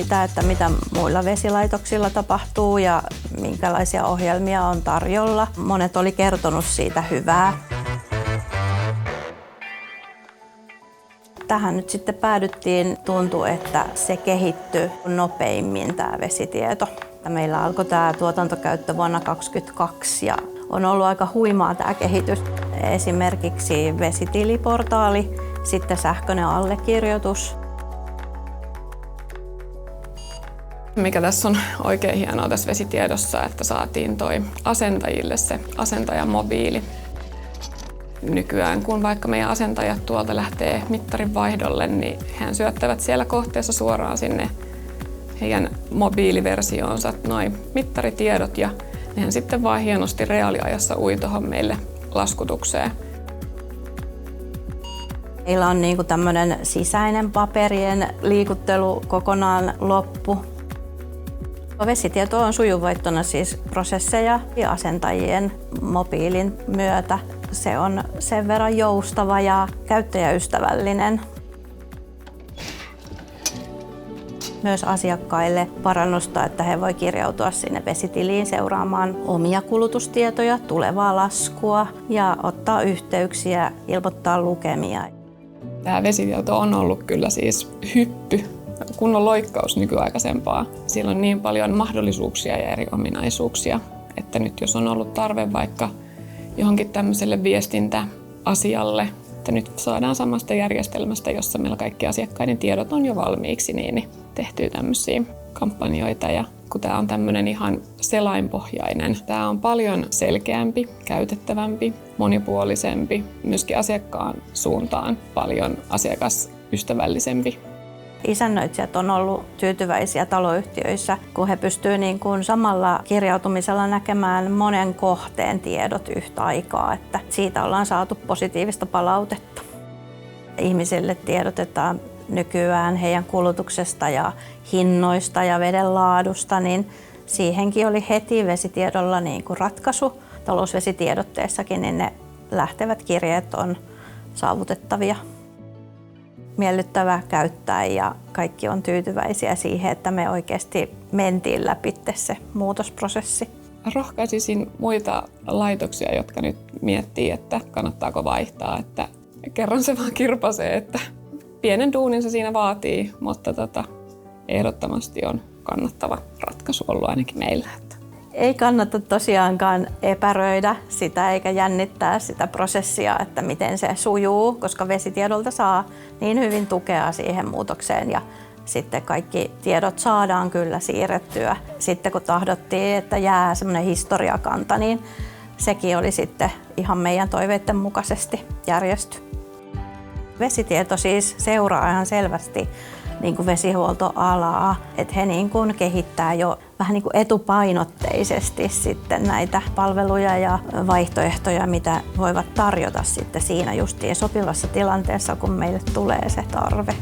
sitä, että mitä muilla vesilaitoksilla tapahtuu ja minkälaisia ohjelmia on tarjolla. Monet oli kertonut siitä hyvää. Tähän nyt sitten päädyttiin, tuntui, että se kehittyi nopeimmin tämä vesitieto. Meillä alkoi tämä tuotantokäyttö vuonna 2022 ja on ollut aika huimaa tämä kehitys. Esimerkiksi vesitiliportaali, sitten sähköinen allekirjoitus. Mikä tässä on oikein hienoa tässä vesitiedossa, että saatiin toi asentajille se asentajamobiili. Nykyään kun vaikka meidän asentajat tuolta lähtee mittarin vaihdolle, niin he syöttävät siellä kohteessa suoraan sinne heidän mobiiliversioonsa noi mittaritiedot ja nehän sitten vaan hienosti reaaliajassa ui tuohon meille laskutukseen. Meillä on niinku tämmöinen sisäinen paperien liikuttelu kokonaan loppu. Vesitieto on sujuvoittanut siis prosesseja ja asentajien mobiilin myötä. Se on sen verran joustava ja käyttäjäystävällinen. Myös asiakkaille parannusta, että he voi kirjautua sinne vesitiliin seuraamaan omia kulutustietoja, tulevaa laskua ja ottaa yhteyksiä, ilmoittaa lukemia. Tämä vesitieto on ollut kyllä siis hyppy, kunnon loikkaus nykyaikaisempaa. Siellä on niin paljon mahdollisuuksia ja eri ominaisuuksia, että nyt jos on ollut tarve vaikka johonkin tämmöiselle viestintäasialle, että nyt saadaan samasta järjestelmästä, jossa meillä kaikki asiakkaiden tiedot on jo valmiiksi, niin tehtyy tämmöisiä kampanjoita. Ja kun tämä on tämmöinen ihan selainpohjainen, tämä on paljon selkeämpi, käytettävämpi, monipuolisempi, myöskin asiakkaan suuntaan paljon asiakasystävällisempi. Isännöitsijät on ollut tyytyväisiä taloyhtiöissä, kun he pystyvät niin kuin samalla kirjautumisella näkemään monen kohteen tiedot yhtä aikaa, että siitä ollaan saatu positiivista palautetta. Ihmisille tiedotetaan nykyään heidän kulutuksesta ja hinnoista ja veden laadusta, niin siihenkin oli heti vesitiedolla niin kuin ratkaisu. Talousvesitiedotteessakin niin ne lähtevät kirjeet on saavutettavia. Miellyttävää käyttää ja kaikki on tyytyväisiä siihen, että me oikeasti mentiin läpi se muutosprosessi. Rohkaisisin muita laitoksia, jotka nyt miettii, että kannattaako vaihtaa. Että kerran se vaan kirpasee, että pienen duunin se siinä vaatii, mutta ehdottomasti on kannattava ratkaisu ollut ainakin meillä. Ei kannata tosiaankaan epäröidä sitä eikä jännittää sitä prosessia, että miten se sujuu, koska vesitiedolta saa niin hyvin tukea siihen muutokseen ja sitten kaikki tiedot saadaan kyllä siirrettyä. Sitten kun tahdottiin, että jää semmoinen historiakanta, niin sekin oli sitten ihan meidän toiveiden mukaisesti järjesty. Vesitieto siis seuraa ihan selvästi niin kuin vesihuoltoalaa, että he niin kuin kehittää jo vähän niin kuin etupainotteisesti sitten näitä palveluja ja vaihtoehtoja, mitä voivat tarjota sitten siinä justiin sopivassa tilanteessa, kun meille tulee se tarve.